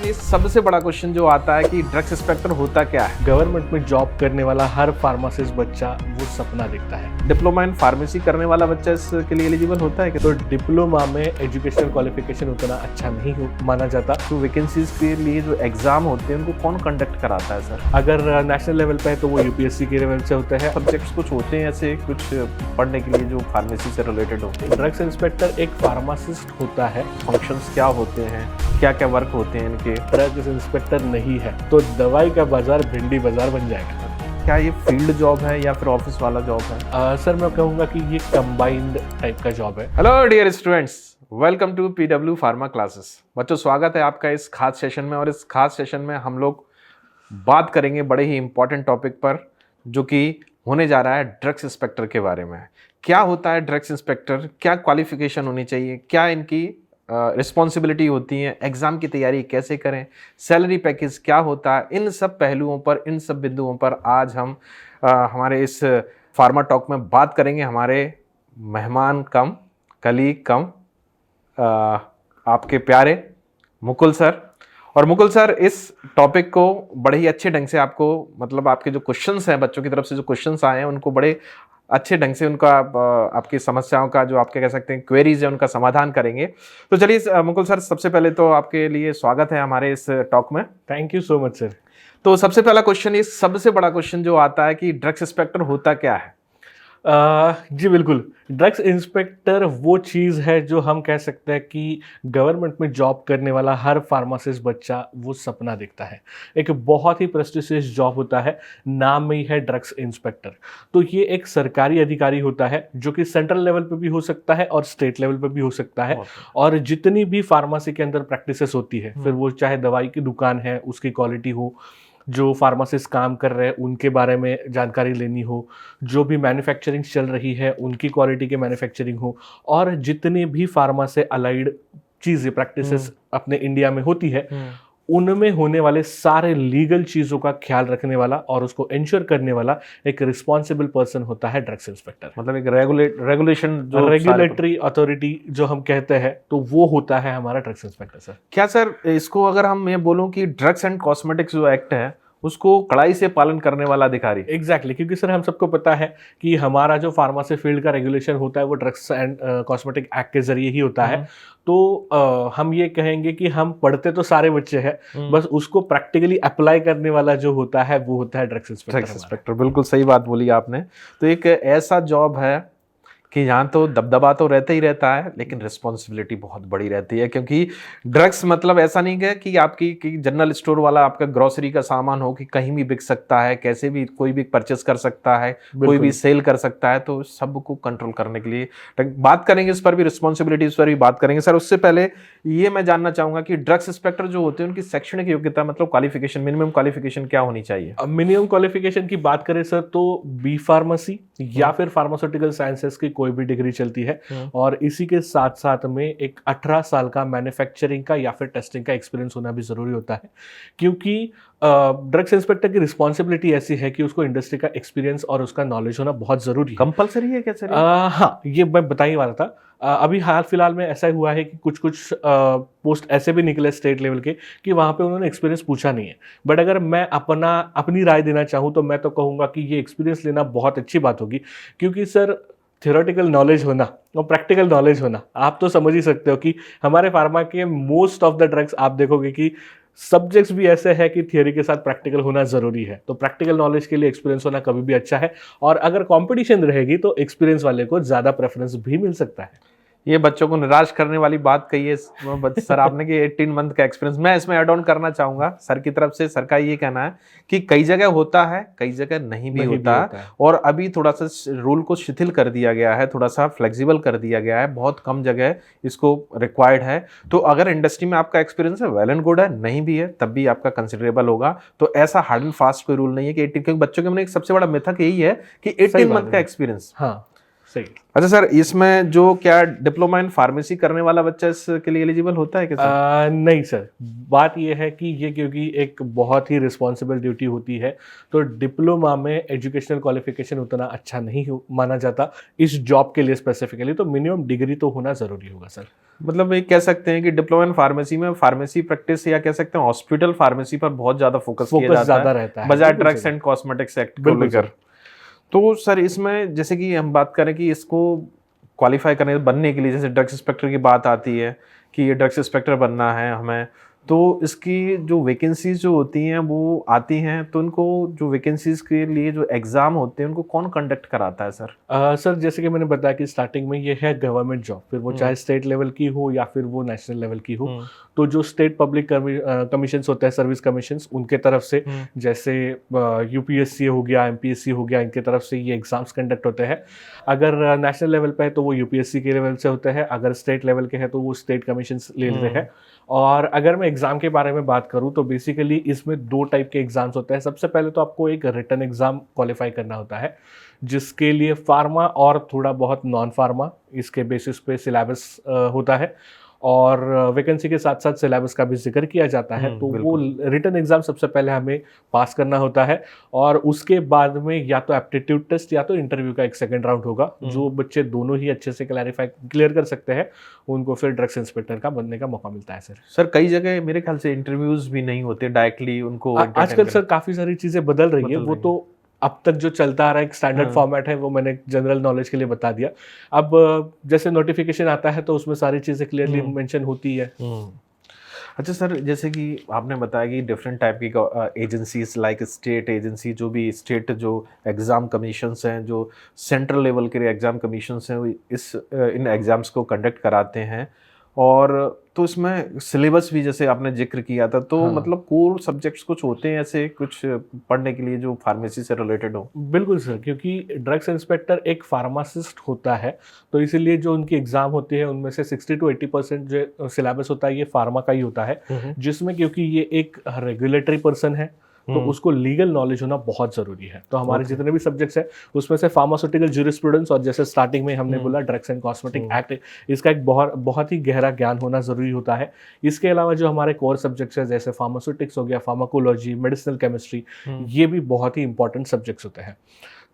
Question ये सबसे बड़ा क्वेश्चन जो आता है कि ड्रग्स इंस्पेक्टर होता क्या है। गवर्नमेंट में जॉब करने वाला हर फार्मासिस्ट बच्चा वो सपना देखता है। डिप्लोमा इन फार्मेसी करने वाला बच्चा इसके लिए एलिजिबल होता है कि तो डिप्लोमा में एजुकेशनल क्वालिफिकेशन उतना अच्छा नहीं माना जाता। तो वैकेंसीज के लिए जो एग्जाम होते हैं उनको कौन कंडक्ट कराता है सर? अगर नेशनल लेवल पे है तो वो यूपीएससी के लेवल से होता है। सब्जेक्ट्स कुछ होते हैं ऐसे कुछ पढ़ने के लिए जो फार्मेसी से रिलेटेड होते हैं? ड्रग्स इंस्पेक्टर एक फार्मासिस्ट होता है। फंक्शंस क्या होते हैं, क्या क्या वर्क होते हैं इनके? ड्रग्स इंस्पेक्टर नहीं है तो दवाई का बाजार भिंडी बाजार बन जाएगा। क्या ये फील्ड जॉब है या फिर ऑफिस वाला जॉब है? सर मैं कहूँगा कि ये कंबाइंड टाइप का जॉब है। Hello dear students, welcome to PW pharma classes. बच्चों स्वागत है आपका इस खास सेशन में। और इस खास सेशन में हम लोग बात करेंगे बड़े ही इंपॉर्टेंट टॉपिक पर जो कि होने जा रहा है ड्रग्स इंस्पेक्टर के बारे में। क्या होता है ड्रग्स इंस्पेक्टर, क्या क्वालिफिकेशन होनी चाहिए, क्या इनकी रिस्पॉन्सिबिलिटी होती है, एग्ज़ाम की तैयारी कैसे करें, सैलरी पैकेज क्या होता है, इन सब पहलुओं पर, इन सब बिंदुओं पर आज हम हमारे इस फार्मा टॉक में बात करेंगे। हमारे मेहमान कम कलीग कम आपके प्यारे मुकुल सर। और मुकुल सर इस टॉपिक को बड़े ही अच्छे ढंग से आपको, मतलब आपके जो क्वेश्चंस हैं, बच्चों की तरफ से जो क्वेश्चंस आए हैं उनको बड़े अच्छे ढंग से उनका आपकी समस्याओं का जो आपके कह सकते हैं क्वेरीज है उनका समाधान करेंगे। तो चलिए मुकुल सर, सबसे पहले तो आपके लिए स्वागत है हमारे इस टॉक में। Thank you so much sir. तो सबसे पहला क्वेश्चन, ये सबसे बड़ा क्वेश्चन जो आता है कि ड्रग्स इंस्पेक्टर होता क्या है? जी बिल्कुल। ड्रग्स इंस्पेक्टर वो चीज़ है जो हम कह सकते हैं कि गवर्नमेंट में जॉब करने वाला हर फार्मासिस्ट बच्चा वो सपना देखता है। एक बहुत ही प्रेस्टिजियस जॉब होता है, नाम में ही है ड्रग्स इंस्पेक्टर। तो ये एक सरकारी अधिकारी होता है जो कि सेंट्रल लेवल पे भी हो सकता है और स्टेट लेवल पे भी हो सकता है। और जितनी भी फार्मेसी के अंदर प्रैक्टिसेस होती है, फिर वो चाहे दवाई की दुकान है उसकी क्वालिटी हो, जो फार्मासिस्ट काम कर रहे हैं उनके बारे में जानकारी लेनी हो, जो भी मैन्युफैक्चरिंग चल रही है उनकी क्वालिटी के मैन्युफैक्चरिंग हो, और जितने भी फार्मा से अलाइड चीज़ें प्रैक्टिसेस अपने इंडिया में होती है उनमें होने वाले सारे लीगल चीज़ों का ख्याल रखने वाला और उसको इंश्योर करने वाला एक रिस्पॉन्सिबल पर्सन होता है ड्रग्स इंस्पेक्टर। मतलब एक रेगुलेशन जो रेगुलेटरी अथॉरिटी जो हम कहते हैं, तो वो होता है हमारा ड्रग्स इंस्पेक्टर सर। क्या सर इसको अगर हम ये बोलूं कि ड्रग्स एंड कॉस्मेटिक्स जो एक्ट है उसको कड़ाई से पालन करने वाला अधिकारी? एग्जैक्टली, क्योंकि सर हम सबको पता है कि हमारा जो फार्मेसी फील्ड का रेगुलेशन होता है वो ड्रग्स एंड कॉस्मेटिक एक्ट के जरिए ही होता है। तो हम ये कहेंगे कि हम पढ़ते तो सारे बच्चे हैं, बस उसको प्रैक्टिकली अप्लाई करने वाला जो होता है वो होता है ड्रग्स इंस्पेक्टर। बिल्कुल सही बात बोली आपने। तो एक ऐसा जॉब है कि यहाँ तो दबदबा तो रहता ही रहता है लेकिन रिस्पॉन्सिबिलिटी बहुत बड़ी रहती है, क्योंकि ड्रग्स मतलब ऐसा नहीं है कि आपकी कि जनरल स्टोर वाला आपका ग्रोसरी का सामान हो कि कहीं भी बिक सकता है, कैसे भी कोई भी परचेस कर सकता है, कोई भी सेल कर सकता है। तो सबको कंट्रोल करने के लिए बात करेंगे, इस पर भी रिस्पॉन्सिबिलिटीज पर भी बात करेंगे। सर उससे पहले ये मैं जानना चाहूँगा कि ड्रग्स इंस्पेक्टर जो होते हैं उनकी शैक्षणिक योग्यता, मतलब क्वालिफिकेशन, मिनिमम क्वालिफिकेशन क्या होनी चाहिए? मिनिमम क्वालिफिकेशन की बात करें सर तो बी फार्मेसी या फिर फार्मास्यूटिकल साइंसेस की कोई भी डिग्री चलती है, और इसी के साथ साथ में एक 18 साल का मैन्युफैक्चरिंग का या फिर टेस्टिंग का एक्सपीरियंस होना भी जरूरी होता है, क्योंकि ड्रग्स इंस्पेक्टर की रिस्पॉन्सिबिलिटी ऐसी है कि उसको इंडस्ट्री का एक्सपीरियंस और उसका नॉलेज होना बहुत जरूरी है। कंपलसरी है क्या सर? हाँ, ये मैं बता ही वाला था। अभी हाल फिलहाल में ऐसा हुआ है कि कुछ पोस्ट ऐसे भी निकले स्टेट लेवल के कि वहाँ पे उन्होंने एक्सपीरियंस पूछा नहीं है। बट अगर मैं अपनी राय देना चाहूँ तो मैं तो कहूँगा कि ये एक्सपीरियंस लेना बहुत अच्छी बात होगी, क्योंकि सर थियोरेटिकल नॉलेज होना और प्रैक्टिकल नॉलेज होना, आप तो समझ ही सकते हो कि हमारे फार्मा के मोस्ट ऑफ द ड्रग्स आप देखोगे कि सब्जेक्ट्स भी ऐसे हैं कि थियोरी के साथ प्रैक्टिकल होना जरूरी है। तो प्रैक्टिकल नॉलेज के लिए एक्सपीरियंस होना कभी भी अच्छा है, और अगर कंपटीशन रहेगी तो एक्सपीरियंस वाले को ज़्यादा प्रेफरेंस भी मिल सकता है। ये बच्चों को निराश करने वाली बात कही है सर आपने कि 18 मंथ का एक्सपीरियंस। मैं इसमें ऐड ऑन करना चाहूँगा, सर की तरफ से सर का ये कहना है कि कई जगह होता है, कई जगह नहीं भी होता है। और अभी थोड़ा सा रूल को शिथिल कर दिया गया है, थोड़ा सा फ्लेक्सिबल कर दिया गया है, बहुत कम जगह इसको रिक्वायर्ड है। तो अगर इंडस्ट्री में आपका एक्सपीरियंस है वेल एंड गुड है, नहीं भी है तब भी आपका कंसिडरेबल होगा। तो ऐसा हार्ड एंड फास्ट कोई रूल नहीं है कि 18, क्योंकि बच्चों के मन एक सबसे बड़ा मिथक यही है कि 18 मंथ का एक्सपीरियंस। हाँ सही। अच्छा सर, इसमें जो क्या डिप्लोमा इन फार्मेसी करने वाला बच्चा इसके लिए एलिजिबल होता है क्या सर? नहीं सर, बात ये है कि ये क्योंकि एक बहुत ही रिस्पॉन्सिबल ड्यूटी होती है, तो डिप्लोमा में एजुकेशनल क्वालिफिकेशन उतना अच्छा नहीं माना जाता इस जॉब के लिए स्पेसिफिकली, तो मिनिमम डिग्री तो होना ज़रूरी होगा सर। मतलब ये कह सकते हैं कि डिप्लोमा इन फार्मेसी में फार्मेसी प्रैक्टिस या कह सकते हैं हॉस्पिटल फार्मेसी पर बहुत ज्यादा फोकस किया फोकस जाता ज़्यादा है रहता है, बजाय बिल्कुल ड्रग्स सही। एंड कॉस्मेटिक्स एक्ट को बिल्कुल लेकर। सर। तो सर इसमें जैसे कि हम बात करें कि इसको क्वालिफाई करने बनने के लिए, जैसे ड्रग्स इंस्पेक्टर की बात आती है कि ये ड्रग्स इंस्पेक्टर बनना है हमें, तो इसकी जो वैकेंसीज जो होती हैं वो आती हैं, तो उनको जो वैकेंसीज के लिए जो एग्ज़ाम होते हैं उनको कौन कंडक्ट कराता है सर? सर जैसे कि मैंने बताया कि स्टार्टिंग में ये है गवर्नमेंट जॉब, फिर वो चाहे स्टेट लेवल की हो या फिर वो नेशनल लेवल की हो, तो जो स्टेट पब्लिक कमीशंस होते हैं, सर्विस कमीशंस, उनके तरफ से, जैसे यूपीएससी हो गया, एमपीएससी हो गया, इनके तरफ से ये एग्जाम्स कंडक्ट होते हैं। अगर नेशनल लेवल पे है तो वो यूपीएससी के लेवल से होते हैं, अगर स्टेट लेवल के हैं तो वो स्टेट कमीशंस ले लेते हैं। और अगर मैं एग्ज़ाम के बारे में बात करूँ तो बेसिकली इसमें 2 टाइप के एग्ज़ाम्स होते हैं। सबसे पहले तो आपको एक रिटन एग्ज़ाम क्वालिफाई करना होता है, जिसके लिए फार्मा और थोड़ा बहुत नॉन फार्मा इसके बेसिस पे सिलेबस होता है, और वैकेंसी के साथ साथ सिलेबस का भी जिक्र किया जाता है। तो वो रिटन एग्ज़ाम सबसे पहले हमें पास करना होता है, और उसके बाद में या तो एप्टीट्यूड टेस्ट या तो इंटरव्यू का एक सेकंड राउंड होगा। जो बच्चे दोनों ही अच्छे से क्लियर कर सकते हैं, उनको फिर ड्रग्स इंस्पेक्टर का बनने का मौका मिलता है सर। सर कई जगह मेरे ख्याल से इंटरव्यूज भी नहीं होते, डायरेक्टली उनको आजकल सर काफ़ी सारी चीज़ें बदल रही है, वो तो अब तक जो चलता आ रहा है एक स्टैंडर्ड फॉर्मेट है, वो मैंने जनरल नॉलेज के लिए बता दिया। अब जैसे नोटिफिकेशन आता है तो उसमें सारी चीज़ें क्लियरली मेंशन होती है। अच्छा सर, जैसे कि आपने बताया कि डिफरेंट टाइप की एजेंसीज लाइक स्टेट एजेंसी, जो भी स्टेट जो एग्ज़ाम कमीशंस हैं, जो सेंट्रल लेवल के एग्ज़ाम कमीशंस हैं, वो इन एग्ज़ाम्स को कंडक्ट कराते हैं। और तो इसमें सिलेबस भी जैसे आपने जिक्र किया था, तो मतलब कोर सब्जेक्ट्स कुछ होते हैं ऐसे कुछ पढ़ने के लिए जो फार्मेसी से रिलेटेड हो? बिल्कुल सर, क्योंकि ड्रग्स इंस्पेक्टर एक फार्मासिस्ट होता है, तो इसीलिए जो उनकी एग्ज़ाम होती है उनमें से 60 to 80% जो सिलेबस होता है ये फार्मा का ही होता है, जिसमें क्योंकि ये एक रेगुलेटरी पर्सन है तो उसको लीगल नॉलेज होना बहुत ज़रूरी है। तो हमारे जितने भी सब्जेक्ट्स हैं उसमें से फार्मास्यूटिकल ज्यूरिस्प्रूडेंस, और जैसे स्टार्टिंग में हमने बोला ड्रग्स एंड कॉस्मेटिक एक्ट, इसका एक बहुत ही गहरा ज्ञान होना ज़रूरी होता है। इसके अलावा जो हमारे कोर सब्जेक्ट्स हैं जैसे फार्मास्यूटिक्स हो गया, फार्माकोलॉजी, मेडिसिनल केमिस्ट्री, ये भी बहुत ही इंपॉर्टेंट सब्जेक्ट्स होते हैं।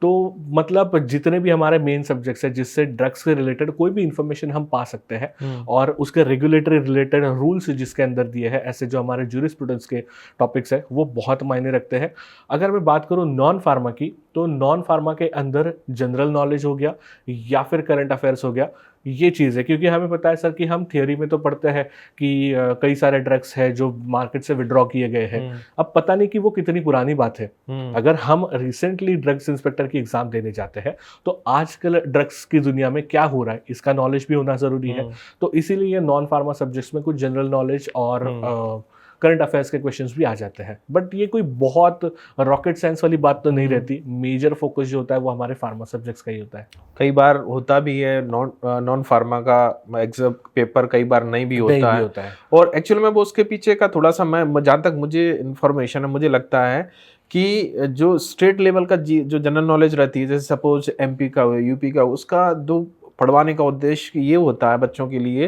तो मतलब जितने भी हमारे मेन सब्जेक्ट्स हैं जिससे ड्रग्स से रिलेटेड कोई भी इंफॉर्मेशन हम पा सकते हैं, और उसके रेगुलेटरी रिलेटेड रूल्स जिसके अंदर दिए हैं, ऐसे जो हमारे ज्यूरिस्प्रूडेंस के टॉपिक्स हैं वो बहुत मायने रखते हैं। अगर मैं बात करूँ नॉन फार्मा की, तो नॉन फार्मा के अंदर जनरल नॉलेज हो गया या फिर करंट अफेयर्स हो गया, ये चीज़ है। क्योंकि हमें पता है सर कि हम थियोरी में तो पढ़ते हैं कि कई सारे ड्रग्स हैं जो मार्केट से विड्रॉ किए गए हैं, अब पता नहीं कि वो कितनी पुरानी बात है। अगर हम रिसेंटली ड्रग्स इंस्पेक्टर की एग्जाम देने जाते हैं तो आजकल ड्रग्स की दुनिया में क्या हो रहा है इसका नॉलेज भी होना ज़रूरी है। तो इसीलिए ये नॉन फार्मा सब्जेक्ट्स में कुछ जनरल नॉलेज और करंट अफेयर्स के क्वेश्चंस भी आ जाते हैं, बट ये कोई बहुत रॉकेट साइंस वाली बात तो नहीं रहती। मेजर फोकस जो होता है वो हमारे फार्मा सब्जेक्ट्स का ही होता है। कई बार होता भी है नॉन फार्मा का एग्जाम पेपर, कई बार नहीं भी होता है। और एक्चुअली में वो उसके पीछे का थोड़ा सा, मैं जहाँ तक मुझे इन्फॉर्मेशन है, मुझे लगता है कि जो स्टेट लेवल का जो जनरल नॉलेज रहती है, जैसे सपोज एमपी का हो, यूपी का हो, उसका जो पढ़वाने का उद्देश्य ये होता है बच्चों के लिए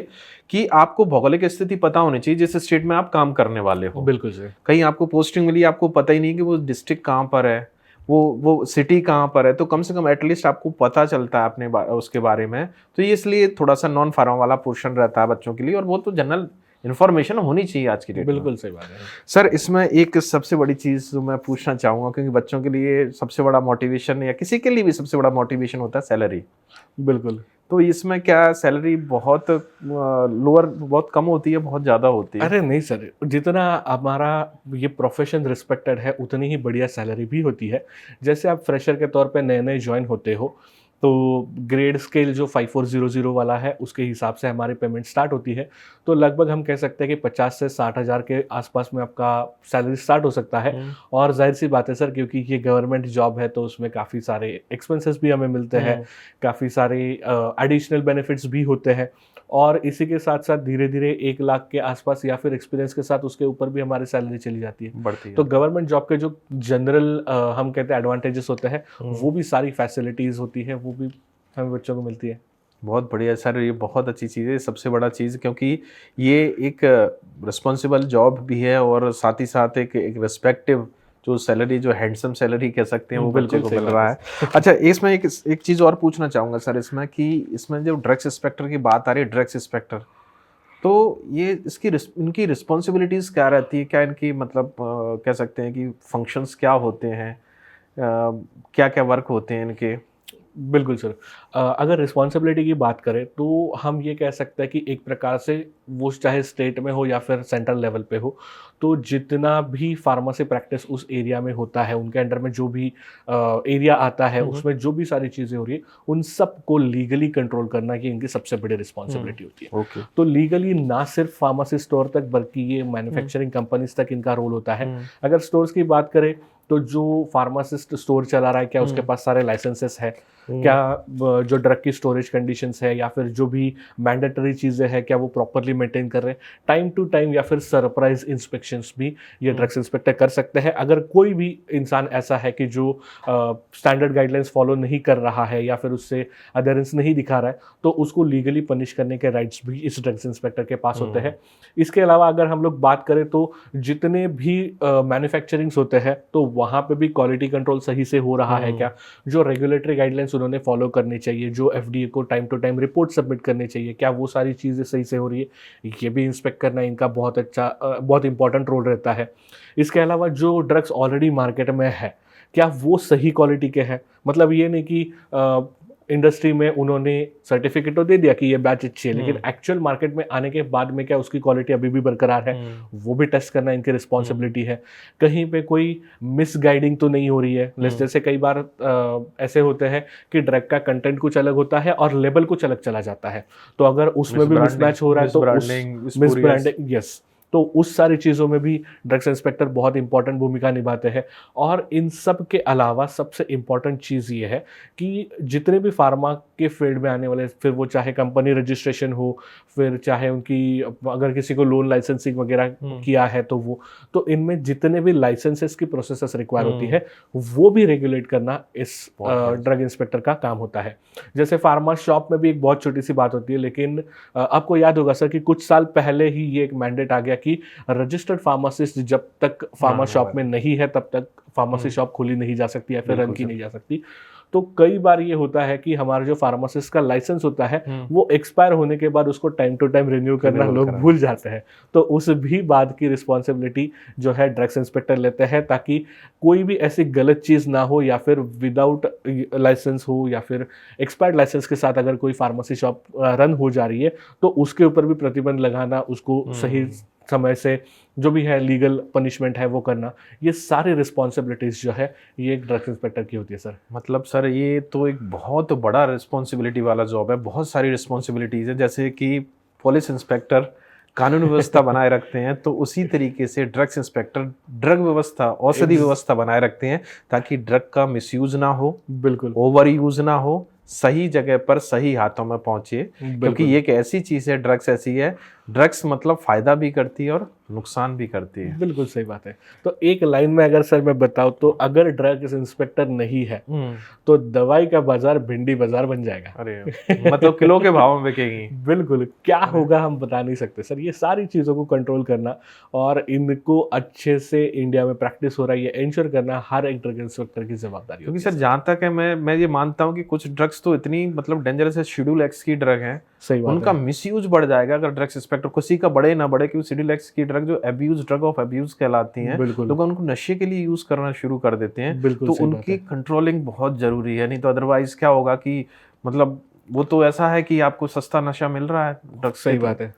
कि आपको भौगोलिक स्थिति पता होनी चाहिए जिस स्टेट में आप काम करने वाले हो। बिल्कुल सही। कहीं आपको पोस्टिंग मिली, आपको पता ही नहीं कि वो डिस्ट्रिक्ट कहाँ पर है, वो सिटी कहाँ पर है, तो कम से कम एटलीस्ट आपको पता चलता है अपने उसके बारे में। तो ये इसलिए थोड़ा सा नॉन फार्मा वाला पोर्शन रहता है बच्चों के लिए, और वो तो जनरल इन्फॉर्मेशन होनी चाहिए आज की डेट में। बिल्कुल सही बात है सर। इसमें एक सबसे बड़ी चीज़ जो मैं पूछना चाहूँगा, क्योंकि बच्चों के लिए सबसे बड़ा मोटिवेशन या किसी के लिए भी सबसे बड़ा मोटिवेशन होता है सैलरी। बिल्कुल। तो इसमें क्या सैलरी बहुत लोअर, बहुत कम होती है, बहुत ज़्यादा होती है? अरे नहीं सर, जितना हमारा ये प्रोफेशन रिस्पेक्टेड है उतनी ही बढ़िया सैलरी भी होती है। जैसे आप फ्रेशर के तौर पे नए नए ज्वाइन होते हो तो ग्रेड स्केल जो 5400 वाला है उसके हिसाब से हमारी पेमेंट स्टार्ट होती है। तो लगभग हम कह सकते हैं कि 50 से 60 हज़ार के आसपास में आपका सैलरी स्टार्ट हो सकता है। और जाहिर सी बात है सर, क्योंकि ये गवर्नमेंट जॉब है तो उसमें काफ़ी सारे एक्सपेंसेस भी हमें मिलते हैं, काफ़ी सारे एडिशनल बेनिफिट्स भी होते हैं, और इसी के साथ साथ धीरे धीरे 1 लाख के आसपास या फिर एक्सपीरियंस के साथ उसके ऊपर भी हमारी सैलरी चली जाती है, बढ़ती है। तो गवर्नमेंट जॉब के जो जनरल हम कहते हैं एडवांटेजेस होते हैं, वो भी सारी फैसिलिटीज़ होती है, वो भी हमें बच्चों को मिलती है। बहुत बढ़िया सर, ये बहुत अच्छी चीज़ है, सबसे बड़ा चीज़, क्योंकि ये एक रिस्पॉन्सिबल जॉब भी है और साथ ही साथ एक रिस्पेक्टिव जो सैलरी, जो हैंडसम सैलरी कह सकते हैं, वो बच्चे बिल्कुल को सही मिल बात रहा है है। अच्छा, इसमें एक चीज़ और पूछना चाहूँगा सर इसमें, कि इसमें जो ड्रग्स इंस्पेक्टर की बात आ रही है, ड्रग्स इंस्पेक्टर, तो ये इनकी रिस्पॉन्सिबिलिटीज़ क्या रहती है, क्या इनकी मतलब कह सकते हैं कि फंक्शंस क्या होते हैं, क्या क्या वर्क होते हैं इनके? बिल्कुल सर। अगर रिस्पॉन्सिबिलिटी की बात करें तो हम ये कह सकते हैं कि एक प्रकार से वो चाहे स्टेट में हो या फिर सेंट्रल लेवल पे हो, तो जितना भी फार्मेसी प्रैक्टिस उस एरिया में होता है, उनके अंडर में जो भी एरिया आता है, हम्म, उसमें जो भी सारी चीज़ें हो रही है, उन सबको लीगली कंट्रोल करना ये इनकी सबसे बड़ी रिस्पॉन्सिबिलिटी होती है। ओके। तो लीगली ना सिर्फ फार्मेसी स्टोर तक बल्कि ये मैन्युफैक्चरिंग कंपनीज तक इनका रोल होता है। अगर स्टोर्स की बात करें तो जो फार्मासिस्ट स्टोर चला रहा है, क्या उसके पास सारे लाइसेंसेस है, क्या जो ड्रग की स्टोरेज कंडीशंस है या फिर जो भी मैंडेटरी चीज़ें हैं, क्या वो प्रॉपरली मेंटेन कर रहे हैं, टाइम टू टाइम या फिर सरप्राइज इंस्पेक्शंस भी ये ड्रग्स इंस्पेक्टर कर सकते हैं। अगर कोई भी इंसान ऐसा है कि जो स्टैंडर्ड गाइडलाइंस फॉलो नहीं कर रहा है या फिर उससे अडेरेंस नहीं दिखा रहा है, तो उसको लीगली पनिश करने के राइट्स भी इस ड्रग्स इंस्पेक्टर के पास होते हैं। इसके अलावा अगर हम लोग बात करें तो जितने भी मैन्युफैक्चरिंग्स होते हैं, तो वहाँ पे भी क्वालिटी कंट्रोल सही से हो रहा है क्या, जो रेगुलेटरी गाइडलाइंस उन्होंने फॉलो करनी चाहिए, जो एफडीए को time to time report submit करनी चाहिए, क्या वो सारी चीज़ें सही से हो रही है, ये भी इंस्पेक्ट करना इनका बहुत अच्छा बहुत इंपॉर्टेंट रोल रहता है। इसके अलावा जो ड्रग्स ऑलरेडी मार्केट में है, क्या वो सही क्वालिटी के हैं, मतलब ये नहीं कि इंडस्ट्री में उन्होंने सर्टिफिकेट तो दे दिया कि ये बैच अच्छी है, लेकिन एक्चुअल मार्केट में आने के बाद में क्या उसकी क्वालिटी अभी भी बरकरार है, वो भी टेस्ट करना इनकी रिस्पॉन्सिबिलिटी है। कहीं पे कोई मिस गाइडिंग तो नहीं हो रही है, जैसे कई बार ऐसे होते हैं कि ड्रग का कंटेंट कुछ अलग होता है और लेबल कुछ अलग चला जाता है, तो अगर उसमें भी मिसमैच हो रहा है तो उस मिस ब्रांडिंग, यस, तो उस सारी चीज़ों में भी ड्रग्स इंस्पेक्टर बहुत इंपॉर्टेंट भूमिका निभाते हैं। और इन सब के अलावा सबसे इम्पॉर्टेंट चीज़ ये है कि जितने भी फार्मा के फील्ड में आने वाले, फिर वो चाहे कंपनी रजिस्ट्रेशन हो, फिर चाहे उनकी अगर किसी को लोन लाइसेंसिंग वगैरह किया है तो वो, तो इनमें जितने भी लाइसेंसेस की प्रोसेस रिक्वायर होती है, वो भी रेगुलेट करना इस ड्रग इंस्पेक्टर का काम होता है। जैसे फार्मा शॉप में भी एक बहुत छोटी सी बात होती है, लेकिन आपको याद होगा सर कि कुछ साल पहले ही ये एक मैंडेट आ गया कि रजिस्टर्ड फार्मासिस्ट जब तक फार्मा शॉप में नहीं है तब तक फार्मेसी शॉप खोली नहीं जा सकती या फिर रन की नहीं जा सकती। तो कई बार ये होता है कि हमारा जो फार्मासिस्ट का लाइसेंस होता है वो एक्सपायर होने के बाद उसको टाइम टू टाइम रिन्यू करना लोग भूल जाते हैं, तो उस भी बात की रिस्पॉन्सिबिलिटी जो है ड्रग्स इंस्पेक्टर लेते हैं, ताकि कोई भी ऐसी गलत चीज़ ना हो या फिर विदाउट लाइसेंस हो या फिर एक्सपायर्ड लाइसेंस के साथ अगर कोई फार्मेसी शॉप रन हो जा रही है तो उसके ऊपर भी प्रतिबंध लगाना, उसको सही समय से जो भी है लीगल पनिशमेंट है वो करना, ये सारी रिस्पॉन्सिबिलिटीज़ जो है ये एक ड्रग्स इंस्पेक्टर की होती है सर। मतलब सर ये तो एक बहुत बड़ा रिस्पॉन्सिबिलिटी वाला जॉब है, बहुत सारी रिस्पॉन्सिबिलिटीज़ है, जैसे कि पुलिस इंस्पेक्टर कानून व्यवस्था बनाए रखते हैं, तो उसी तरीके से ड्रग्स इंस्पेक्टर ड्रग व्यवस्था, औषधि व्यवस्था बनाए रखते हैं, ताकि ड्रग का मिसयूज ना हो, बिल्कुल ओवर यूज ना हो, सही जगह पर सही हाथों में पहुंचे, क्योंकि ये एक ऐसी चीज़ है, ड्रग्स ऐसी है, ड्रग्स मतलब फ़ायदा भी करती है और नुकसान भी करती है। बिल्कुल सही बात है। तो एक लाइन में अगर सर मैं बताऊं तो अगर ड्रग्स इंस्पेक्टर नहीं है तो दवाई का बाजार भिंडी बाजार बन जाएगा। अरे मतलब किलो के भाव में बिकेगी। बिल्कुल, क्या होगा हम बता नहीं सकते सर। ये सारी चीज़ों को कंट्रोल करना और इनको अच्छे से इंडिया में प्रैक्टिस हो रहा है ये इंश्योर करना हर एक ड्रग इंस्पेक्टर की जवाबदारी क्योंकि होती है सर जहाँ तक है मैं ये मानता हूँ कि कुछ ड्रग्स तो इतनी मतलब डेंजरस है, शेड्यूल एक्स की ड्रग है, सही बात उनका है। मिसयूज बढ़ जाएगा अगर ड्रग्स इंस्पेक्टर किसी का बढ़े ना बढ़े, क्योंकि शेड्यूल एक्स की ड्रग जो अब्यूज, ड्रग ऑफ अब्यूज कहलाती हैं, बिल्कुल लोग उनको नशे के लिए यूज करना शुरू कर देते हैं, बिल्कुल तो सही बात उनकी है। कंट्रोलिंग बहुत जरूरी है, नहीं तो अदरवाइज क्या होगा कि मतलब वो तो ऐसा है कि आपको सस्ता नशा मिल रहा है ड्रग्स सही बात है।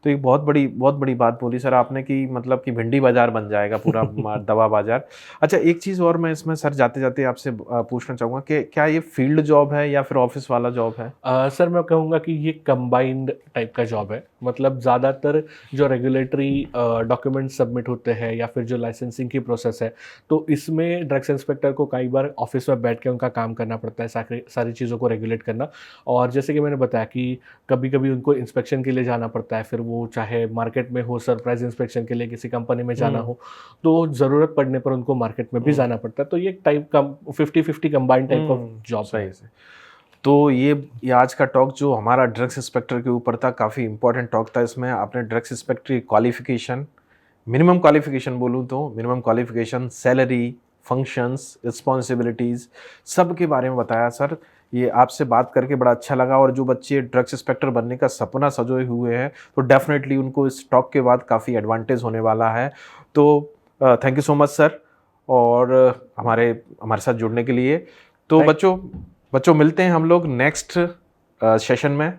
तो एक बहुत बड़ी बात बोली सर आपने कि मतलब कि भिंडी बाजार बन जाएगा पूरा दवा बाजार। अच्छा, एक चीज़ और मैं इसमें सर जाते जाते आपसे पूछना चाहूँगा कि क्या ये फील्ड जॉब है या फिर ऑफिस वाला जॉब है? सर मैं कहूँगा कि ये कंबाइंड टाइप का जॉब है। मतलब ज़्यादातर जो रेगुलेटरी डॉक्यूमेंट सबमिट होते हैं या फिर जो लाइसेंसिंग की प्रोसेस है, तो इसमें ड्रग्स इंस्पेक्टर को कई बार ऑफिस में बैठ के उनका काम करना पड़ता है, सारी चीज़ों को रेगुलेट करना। और जैसे कि मैंने बताया कि कभी कभी उनको इंस्पेक्शन के लिए जाना पड़ता है, फिर वो चाहे मार्केट में हो, सरप्राइज इंस्पेक्शन के लिए किसी कंपनी में जाना हो, तो ज़रूरत पड़ने पर उनको मार्केट में भी जाना पड़ता है। तो ये टाइप का 50-50 कंबाइंड टाइप ऑफ जॉब है। सही से। तो ये आज का टॉक जो हमारा ड्रग्स इंस्पेक्टर के ऊपर था, काफ़ी इंपॉर्टेंट टॉक था। इसमें आपने ड्रग्स इंस्पेक्टर की क्वालिफिकेशन, मिनिमम क्वालिफिकेशन बोलूँ तो minimum qualification, salary, functions, responsibilities, सब के बारे में बताया सर। ये आपसे बात करके बड़ा अच्छा लगा, और जो बच्चे ड्रग्स इंस्पेक्टर बनने का सपना सजोए हुए हैं तो डेफिनेटली उनको इस टॉक के बाद काफ़ी एडवांटेज होने वाला है। तो thank you so much sir, और हमारे हमारे साथ जुड़ने के लिए। तो Thank- बच्चों मिलते हैं हम लोग नेक्स्ट सेशन में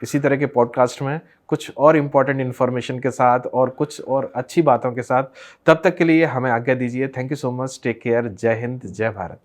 इसी तरह के पॉडकास्ट में कुछ और इम्पोर्टेंट इन्फॉर्मेशन के साथ और कुछ और अच्छी बातों के साथ। तब तक के लिए हमें आज्ञा दीजिए। Thank you so much, take care, जय हिंद, जय भारत।